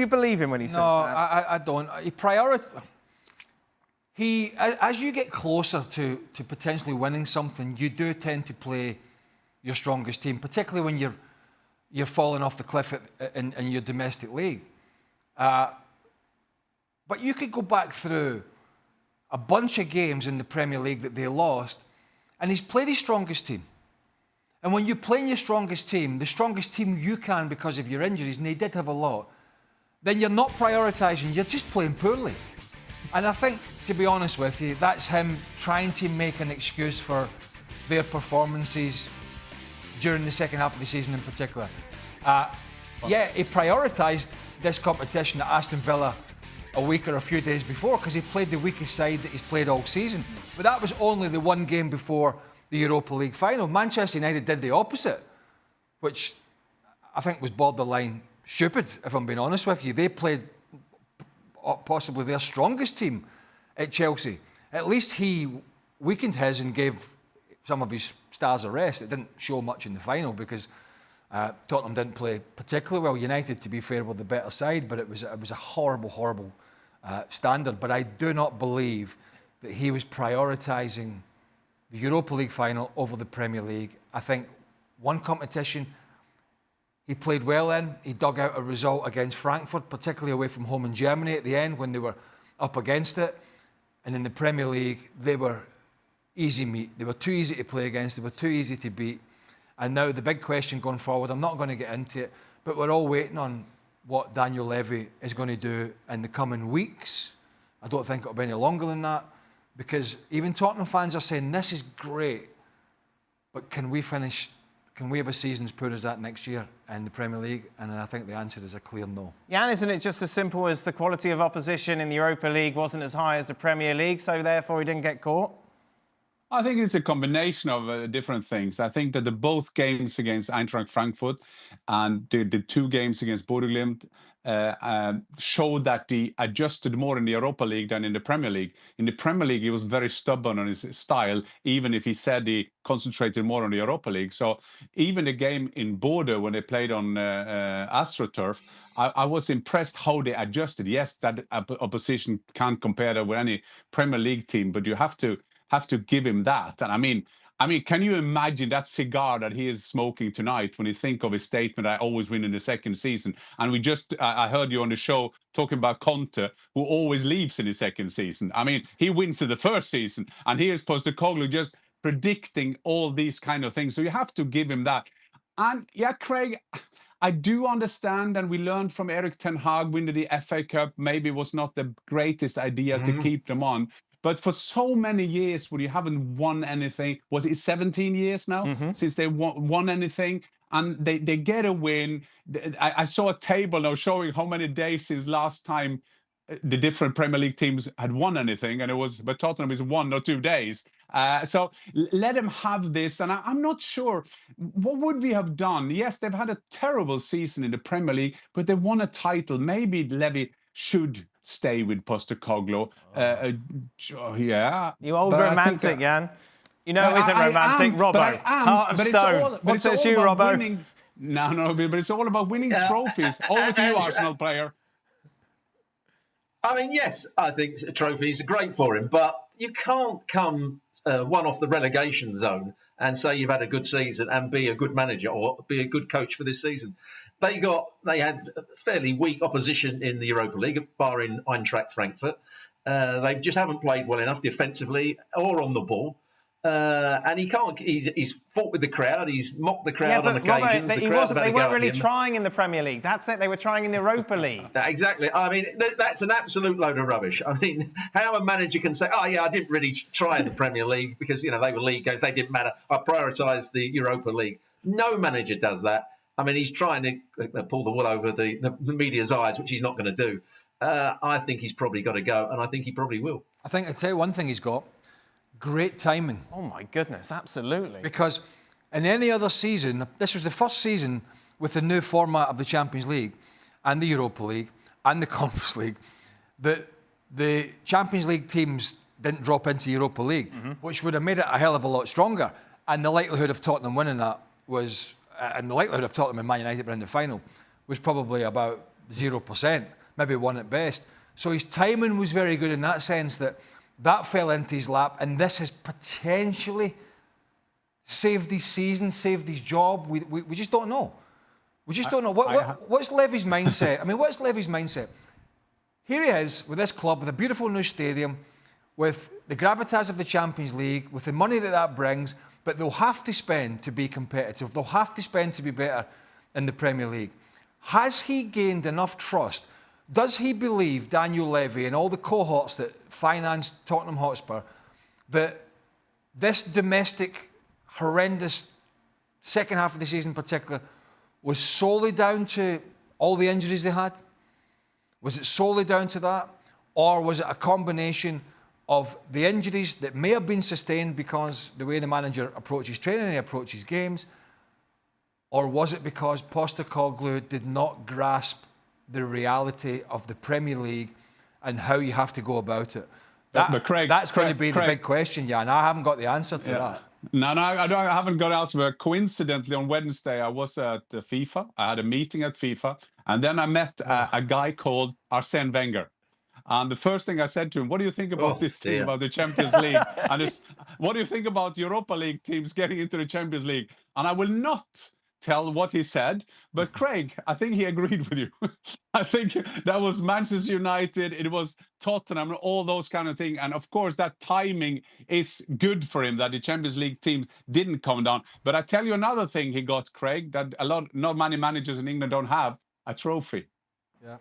you believe him when he says that? No, I don't. As you get closer to potentially winning something, you do tend to play your strongest team, particularly when you're falling off the cliff in your domestic league. But you could go back through a bunch of games in the Premier League that they lost, and he's played his strongest team. And when you're playing your strongest team, the strongest team you can because of your injuries, and they did have a lot, then you're not prioritising, you're just playing poorly. And I think, to be honest with you, that's him trying to make an excuse for their performances during the second half of the season in particular. Yeah, he prioritised this competition at Aston Villa a week or a few days before because he played the weakest side that he's played all season. But that was only the one game before the Europa League final. Manchester United did the opposite, which I think was borderline stupid, if I'm being honest with you. They played possibly their strongest team at Chelsea. At least he weakened his and gave some of his stars a rest. It didn't show much in the final because Tottenham didn't play particularly well. United, to be fair, were the better side, but it was a horrible standard. But I do not believe that he was prioritising the Europa League final over the Premier League. I think one competition he played well in. He dug out a result against Frankfurt, particularly away from home in Germany at the end when they were up against it. And in the Premier League, they were easy meat. They were too easy to play against. They were too easy to beat. And now the big question going forward, I'm not going to get into it, but we're all waiting on what Daniel Levy is going to do in the coming weeks. I don't think it'll be any longer than that, because even Tottenham fans are saying, this is great, but can we have a season as poor as that next year in the Premier League? And I think the answer is a clear no. Jan, isn't it just as simple as the quality of opposition in the Europa League wasn't as high as the Premier League, so therefore he didn't get caught? I think it's a combination of different things. I think that the both games against Eintracht Frankfurt and the two games against Burley showed that he adjusted more in the Europa League than in the Premier League. In the Premier League, he was very stubborn on his style, even if he said he concentrated more on the Europa League. So even the game in Bordeaux, when they played on AstroTurf, I was impressed how they adjusted. Yes, that opposition can't compare that with any Premier League team, but you have to give him that. And I mean, can you imagine that cigar that he is smoking tonight when you think of his statement, I always win in the second season? And I heard you on the show talking about Conte, who always leaves in his second season. I mean, he wins in the first season. And here's Postecoglou just predicting all these kind of things. So you have to give him that. And yeah, Craig, I do understand, and we learned from Erik ten Hag winning the FA Cup, maybe it was not the greatest idea to keep them on. But for so many years when you haven't won anything, was it 17 years now since they won anything? And they get a win. I saw a table now showing how many days since last time the different Premier League teams had won anything, and but Tottenham is 1 or 2 days. So let them have this, and I'm not sure what would we have done. Yes, they've had a terrible season in the Premier League, but they won a title. Maybe Levy should stay with Postecoglou. Yeah. You old romantic, Jan. You know it isn't romantic, Robbo. Heart of stone. What says you, Robbo? Winning. No, but it's all about winning trophies. Over to you, Arsenal player. I mean, yes, I think trophies are great for him, but you can't come one off the relegation zone and say you've had a good season and be a good manager or be a good coach for this season. They had fairly weak opposition in the Europa League, barring Eintracht Frankfurt. They just haven't played well enough defensively or on the ball. And he can't. He's fought with the crowd. He's mocked the crowd on occasions. Robert, they weren't really trying in the Premier League. That's it. They were trying in the Europa League. Exactly. I mean, that's an absolute load of rubbish. I mean, how a manager can say, "Oh yeah, I didn't really try in the Premier League because they were league games. They didn't matter. I prioritised the Europa League." No manager does that. I mean, he's trying to pull the wool over the media's eyes, which he's not going to do. I think he's probably got to go, and I think he probably will. I think I'll tell you one thing he's got. Great timing. Oh, my goodness, absolutely. Because in any other season, this was the first season with the new format of the Champions League and the Europa League and the Conference League, that the Champions League teams didn't drop into Europa League, which would have made it a hell of a lot stronger. And the likelihood of Tottenham winning that was, and the likelihood of Tottenham and Man United being in the final was probably about 0%, maybe 1 at best. So his timing was very good in that sense that fell into his lap, and this has potentially saved his season, saved his job. We just don't know. We just don't know. What's Levy's mindset? I mean, what's Levy's mindset? Here he is with this club, with a beautiful new stadium, with the gravitas of the Champions League, with the money that brings, but they'll have to spend to be competitive. They'll have to spend to be better in the Premier League. Has he gained enough trust? Does he believe, Daniel Levy and all the cohorts that finance Tottenham Hotspur, that this domestic, horrendous second half of the season in particular was solely down to all the injuries they had? Was it solely down to that? Or was it a combination of the injuries that may have been sustained because the way the manager approaches training, he approaches games? Or was it because Postecoglou did not grasp the reality of the Premier League and how you have to go about it? But Craig, that's going to be the big question, yeah, and I haven't got the answer to that. No, I haven't got an answer. But coincidentally, on Wednesday, I was at FIFA. I had a meeting at FIFA, and then I met a guy called Arsene Wenger. And the first thing I said to him, what do you think about this thing about the Champions League? And what do you think about Europa League teams getting into the Champions League? And I will not tell what he said, but Craig, I think he agreed with you. I think that was Manchester United, it was Tottenham, all those kind of things. And of course, that timing is good for him that the Champions League team didn't come down. But I tell you another thing he got, Craig, that not many managers in England don't have, a trophy. Yeah.